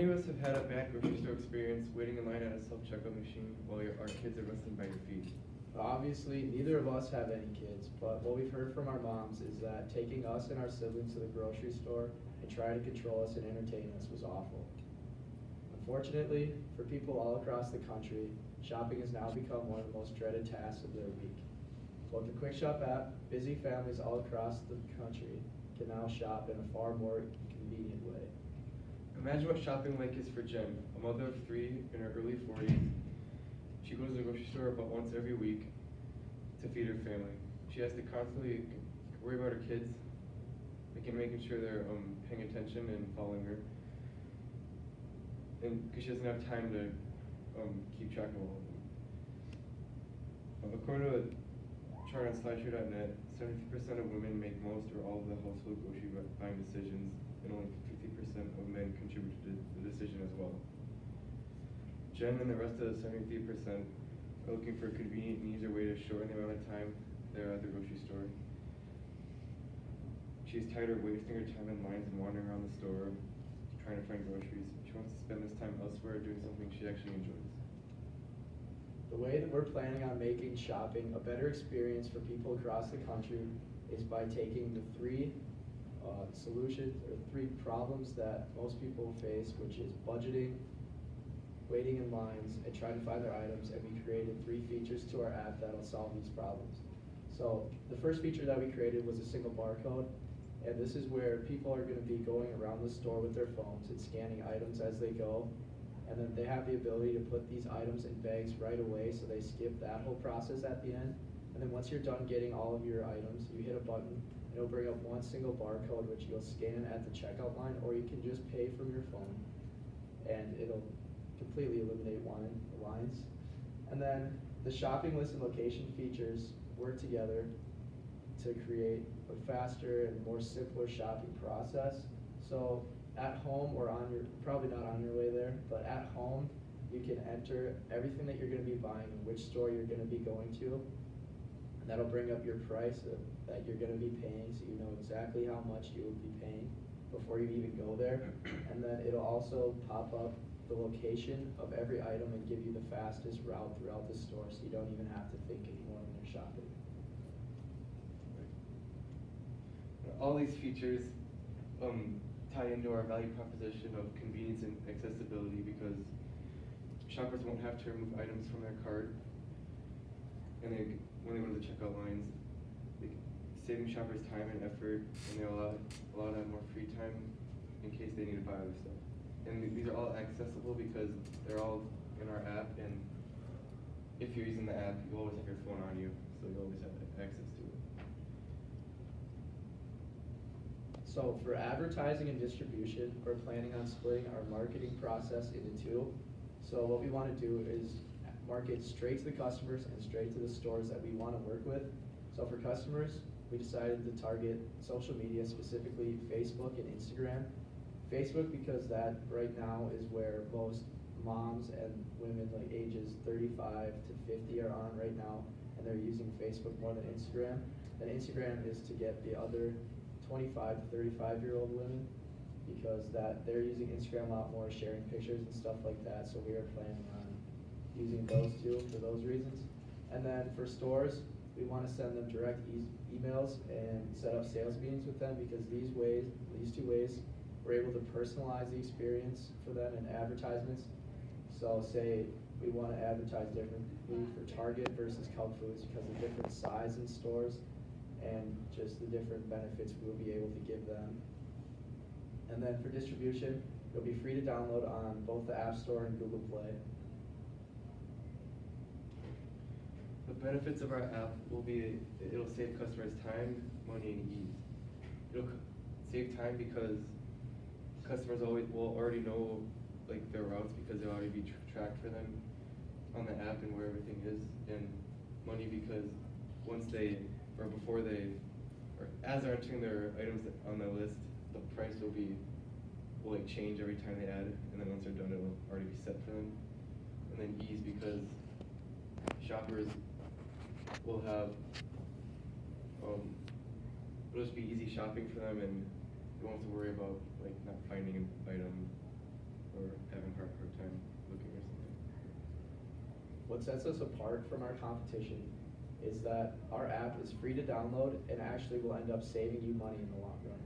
many of us have had a bad grocery store experience waiting in line at a self-checkout machine while our kids are wrestling by your feet? Obviously, neither of us have any kids, but what we've heard from our moms is that taking us and our siblings to the grocery store and trying to control us and entertain us was awful. Unfortunately, for people all across the country, shopping has now become one of the most dreaded tasks of their week. But with the QuickShop app, busy families all across the country can now shop in a far more convenient way. Imagine what shopping like is for Jen, a mother of 3 in her early 40s. She goes to the grocery store about once every week to feed her family. She has to constantly worry about her kids, making sure they're paying attention and following her, and because she doesn't have time to keep track of all of them. According to a chart on slideshow.net, 70% of women make most or all of the household grocery buying decisions, and only 50% of men contribute to the decision as well. Jen and the rest of the 73% are looking for a convenient and easier way to shorten the amount of time they're at the grocery store. She's tired of wasting her time in lines and wandering around the store trying to find groceries. She wants to spend this time elsewhere doing something she actually enjoys. The way that we're planning on making shopping a better experience for people across the country is by taking the 3 solutions or 3 problems that most people face, which is budgeting, waiting in lines, and trying to find their items, and we created 3 features to our app that'll solve these problems. So the first feature that we created was a single barcode, and this is where people are going to be going around the store with their phones and scanning items as they go, and then they have the ability to put these items in bags right away, so they skip that whole process at the end. And then once you're done getting all of your items, you hit a button, and it'll bring up one single barcode which you'll scan at the checkout line, or you can just pay from your phone, and it'll completely eliminate lines. And then the shopping list and location features work together to create a faster and more simpler shopping process. So at home or probably not on your way there, but at home you can enter everything that you're going to be buying and which store you're going to be going to, and that'll bring up your price that you're going to be paying, so you know exactly how much you will be paying before you even go there. And then it'll also pop up the location of every item and give you the fastest route throughout the store, so you don't even have to think anymore when you're shopping. All these features tie into our value proposition of convenience and accessibility, because shoppers won't have to remove items from their cart, and when they go to the checkout lines, saving shoppers time and effort, and they allow them to have more free time in case they need to buy other stuff. And these are all accessible because they're all in our app, and if you're using the app, you always have your phone on you, so you always have access to it. So for advertising and distribution, we're planning on splitting our marketing process into 2. So what we want to do is market straight to the customers and straight to the stores that we want to work with. So for customers, we decided to target social media, specifically Facebook and Instagram. Facebook, because that right now is where most moms and women like ages 35 to 50 are on right now, and they're using Facebook more than Instagram. And Instagram is to get the other 25 to 35-year-old women, because they're using Instagram a lot more, sharing pictures and stuff like that. So we are planning on using those 2 for those reasons. And then for stores, we want to send them direct emails and set up sales meetings with them, because these 2 ways, we're able to personalize the experience for them in advertisements. So say we want to advertise differently for Target versus Cub Foods because of different size in stores and just the different benefits we'll be able to give them. And then for distribution, it'll be free to download on both the App Store and Google Play. The benefits of our app will be, it'll save customers time, money, and ease. It'll save time because customers will already know like their routes, because they'll already be tracked for them on the app and where everything is. And money because as they're entering their items on the list, the price will like change every time they add it, and then once they're done, it will already be set for them. And then ease, because shoppers will have it'll just be easy shopping for them, and they won't have to worry about like not finding an item or time looking or something. What sets us apart from our competition is that our app is free to download and actually will end up saving you money in the long run.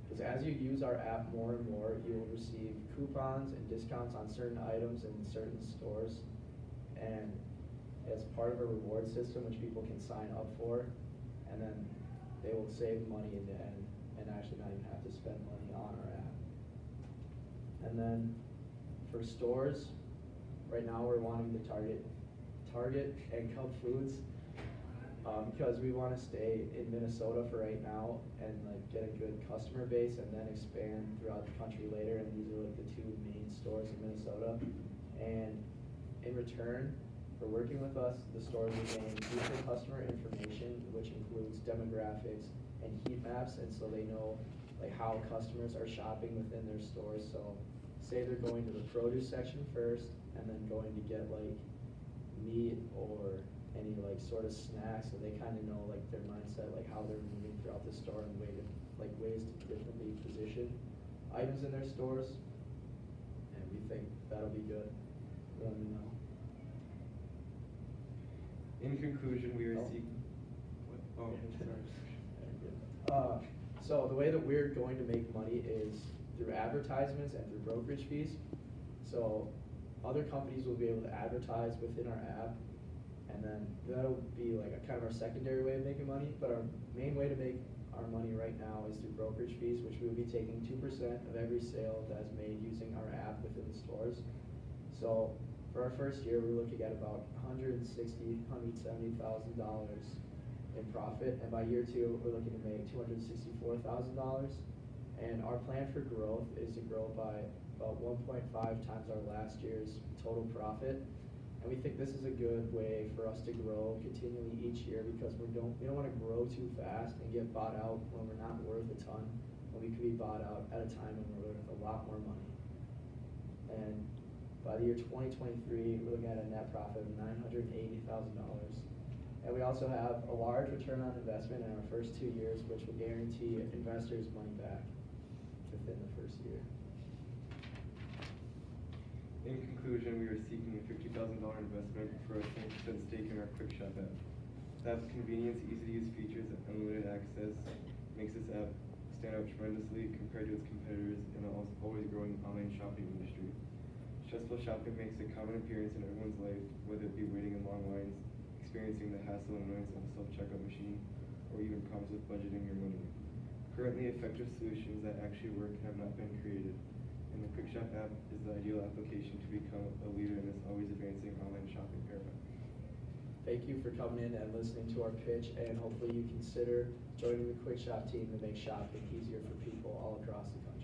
Because as you use our app more and more, you will receive coupons and discounts on certain items in certain stores. And it's part of a reward system which people can sign up for, and then they will save money in the end and actually not even have to spend money on our app. And then for stores, right now we're wanting to target and Cub Foods because we want to stay in Minnesota for right now and like get a good customer base and then expand throughout the country later. And these are like the two main stores in Minnesota. And in return for working with us, the stores will gain crucial customer information, which includes demographics and heat maps, and so they know like how customers are shopping within their stores. So say they're going to the produce section first and then going to get like meat or any like sort of snacks, so they kind of know like their mindset, like how they're moving throughout the store and ways to differently position items in their stores. And we think that'll be good for them to know. In conclusion, we are Oh. seeking. What? Oh, sorry. So the way that we're going to make money is through advertisements and through brokerage fees. So other companies will be able to advertise within our app, and then that'll be like a kind of our secondary way of making money. But our main way to make our money right now is through brokerage fees, which we will be taking 2% of every sale that's made using our app within the stores. So for our first year, we're looking at about $170,000 in profit, and by year 2, we're looking to make $264,000. And our plan for growth is to grow by about 1.5 times our last year's total profit. And we think this is a good way for us to grow continually each year, because we don't want to grow too fast and get bought out when we're not worth a ton, when we could be bought out at a time when we're worth a lot more money. And by the year 2023, we're looking at a net profit of $980,000. And we also have a large return on investment in our first 2 years, which will guarantee investors money back within the first year. In conclusion, we are seeking a $50,000 investment for a 10% stake in our QuickShop app. The app's convenience, easy-to-use features, and unlimited access makes this app stand out tremendously compared to its competitors in the always growing online shopping industry. Stressful shopping makes a common appearance in everyone's life, whether it be waiting in long lines, experiencing the hassle and annoyance of a self-checkout machine, or even problems with budgeting your money. Currently, effective solutions that actually work have not been created, and the QuickShop app is the ideal application to become a leader in this always advancing online shopping paradigm. Thank you for coming in and listening to our pitch, and hopefully you consider joining the QuickShop team to make shopping easier for people all across the country.